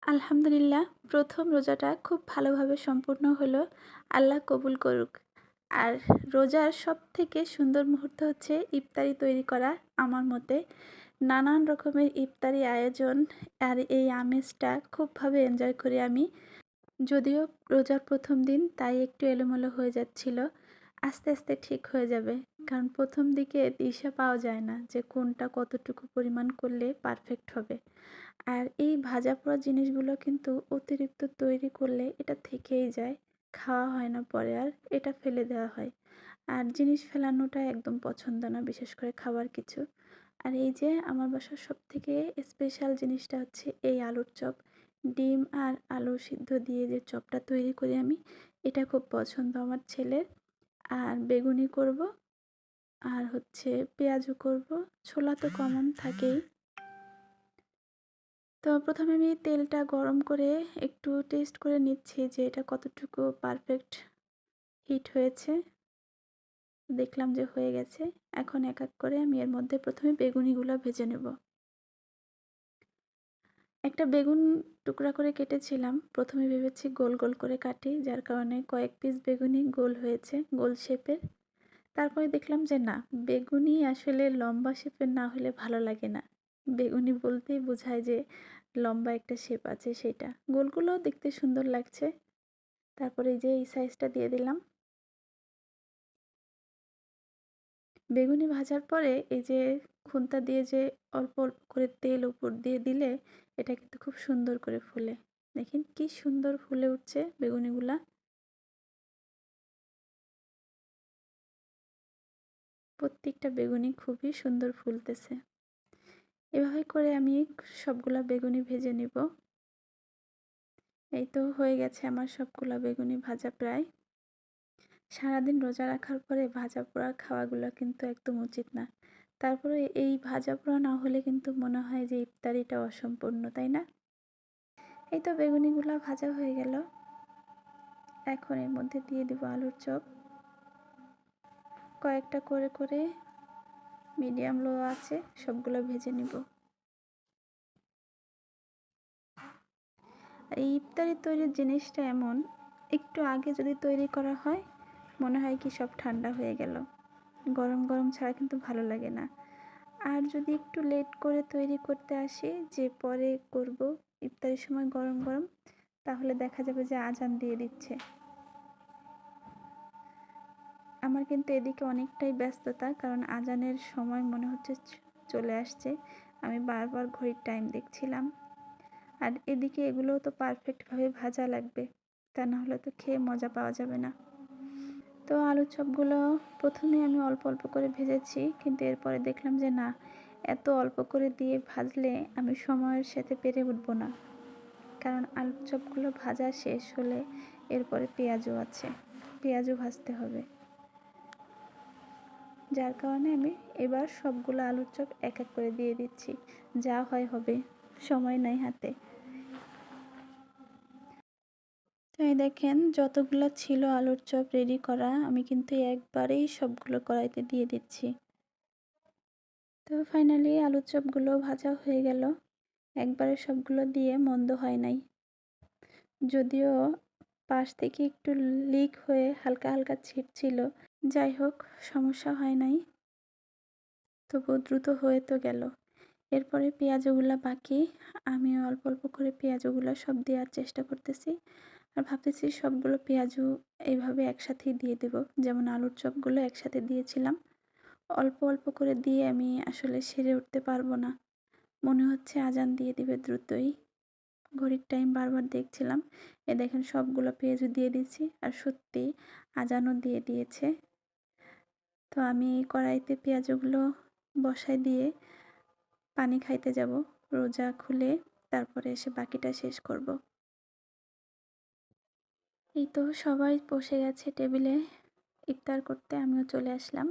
আলহামদুলিল্লাহ, ১ম রোজাটা খুব ভালোভাবে সম্পূর্ণ হলো। আল্লাহ কবুল করুক। আর রোজার সবথেকে সুন্দর মুহূর্ত হচ্ছে ইফতারি তৈরি করা আমার মতে। নানান রকমের ইফতারি আয়োজন আর এই আমেজটা খুবভাবে এনজয় করি আমি। যদিও রোজার ১ম দিন তাই একটু এলোমেলো হয়ে যাচ্ছিল। আস্তে, আস্তে ঠিক হয়ে যাবে। কারণ ১ম দিকে দিশা পাওয়া যায় না যে কোনটা কতটুকু পরিমাণ করলে পারফেক্ট হবে। আর এই ভাজাপোড়া জিনিসগুলো কিন্তু অতিরিক্ত তৈরি করলে এটা থেকেই যায়। খাওয়া হয় না পরে আর, এটা ফেলে দেওয়া হয়। আর জিনিস ফেলানোটা একদম পছন্দ না, বিশেষ করে খাবার কিছু। আর এই যে আমার বাসার সবথেকে স্পেশাল জিনিসটা হচ্ছে এই আলুর চপ। ডিম আর আলু সিদ্ধ দিয়ে যে চপটা তৈরি করি আমি, এটা খুব পছন্দ আমার ছেলের। আর বেগুনি করব, আর হচ্ছে পেঁয়াজু করব। ছোলা তো কমন থাকেই। তো ১ম এ আমি তেলটা গরম করে একটু টেস্ট করে নিচ্ছি যে এটা কতটুকু পারফেক্ট হিট হয়েছে। দেখলাম যে হয়ে গেছে। এখন এক, এক করে আমি এর মধ্যে ১ম এ বেগুনিগুলা ভেজে নেব। একটা বেগুন টুকরা করে কেটেছিলাম। ১ম এ ভেবেছি গোল, গোল করে কাটি, যার কারণে কয়েক পিস বেগুনি গোল হয়েছে, গোল শেপের। তারপরে দেখলাম যে না, বেগুনি আসলে লম্বা শেপের না হলে ভালো লাগে না। বেগুনি বলতেই বোঝায় যে লম্বা একটা শেপ আছে সেটা। গোলগুলোও দেখতে সুন্দর লাগছে। তারপরে এই যে এই সাইজটা দিয়ে দিলাম। বেগুনি ভাজার পরে এই যে খুন্তা দিয়ে যে অল্প, অল্প করে তেল উপর দিয়ে দিলে এটা কিন্তু খুব সুন্দর করে ফুলে। দেখেন কি সুন্দর ফুলে উঠছে বেগুনিগুলা। প্রত্যেকটা বেগুনি খুবই সুন্দর ফুলতেছে। এভাবে করে আমি সবগুলা বেগুনি ভেজে নিব। এই তো হয়ে গেছে আমার সবগুলা বেগুনি ভাজা প্রায়। সারাদিন রোজা রাখার পরে ভাজা পোড়া খাওয়াগুলো কিন্তু একদম উচিত না। তারপরে এই ভাজা পোড়া না হলে কিন্তু মনে হয় যে ইফতারিটা অসম্পূর্ণ, তাই না? এই তো বেগুনিগুলা ভাজা হয়ে গেল। এখন এর মধ্যে দিয়ে দিব আলুর চপ। কয়েকটা করে করে মিডিয়াম লো আছে সবগুলো ভেজে নিব। এই ইফতারি তৈরির জিনিসটা এমন, একটু আগে যদি তৈরি করা হয় মনে হয় কি সব ঠান্ডা হয়ে গেল। গরম গরম ছাড়া কিন্তু ভালো লাগে না। আর যদি একটু লেট করে তৈরি করতে আসি যে পরে করব ইফতারির সময় গরম গরম, তাহলে দেখা যাবে যে আজান দিয়ে দিচ্ছে। আমার কিন্তু এদিকে অনেকটাই ব্যস্ততা, কারণ আজানের সময় মনে হচ্ছে চলে আসছে। আমি বারবার ঘড়ির টাইম দেখছিলাম। আর এদিকে এগুলোও তো পারফেক্টভাবে ভাজা লাগবে, তা না হলে তো খেয়ে মজা পাওয়া যাবে না। তো আলুর চপগুলো ১ম এ আমি অল্প অল্প করে ভেজেছি, কিন্তু এরপরে দেখলাম যে না, এত অল্প করে দিয়ে ভাজলে আমি সময়ের সাথে পেরে উঠব না। কারণ আলুর চপগুলো ভাজা শেষ হলে এরপরে পেঁয়াজও আছে, পেঁয়াজও ভাজতে হবে। যার কারণে আমি এবার সবগুলো আলুর চপ এক এক করে দিয়ে দিচ্ছি। যা হয় হবে, সময় নাই হাতে। তো এই দেখেন যতগুলো ছিল আলুর চপ রেডি করা, আমি কিন্তু একবারেই সবগুলো কড়াইতে দিয়ে দিচ্ছি। তো ফাইনালি আলুর চপগুলো ভাজা হয়ে গেল। একবারে সবগুলো দিয়ে মন্দ হয় নাই। যদিও পাশ থেকে একটু লিক হয়ে হালকা হালকা ছিটছিল। যাই হোক, সমস্যা হয় নাই। তবুও দ্রুত হয়ে তো গেল। এরপরে পেঁয়াজগুলা বাকি। আমি অল্প অল্প করে পেঁয়াজগুলো সব দেওয়ার চেষ্টা করতেছি। আর ভাবতেছি সবগুলো পেঁয়াজু এইভাবে একসাথেই দিয়ে দেব, যেমন আলুর চপগুলো একসাথে দিয়েছিলাম। অল্প অল্প করে দিয়ে আমি আসলে সেরে উঠতে পারবো না। মনে হচ্ছে আজান দিয়ে দিবে দ্রুতই। ঘড়ির টাইম বারবার দেখছিলাম। এ দেখেন সবগুলো পেঁয়াজু দিয়ে দিচ্ছি, আর সত্যিই আজানও দিয়ে দিয়েছে। তো আমি কড়াইতে পেঁয়াজগুলো বসাই দিয়ে পানি খাইতে যাব। রোজা খুলে তারপরে এসে বাকিটা শেষ করব। এই তো সবাই বসে গেছে টেবিলে ইফতার করতে, আমিও চলে আসলাম।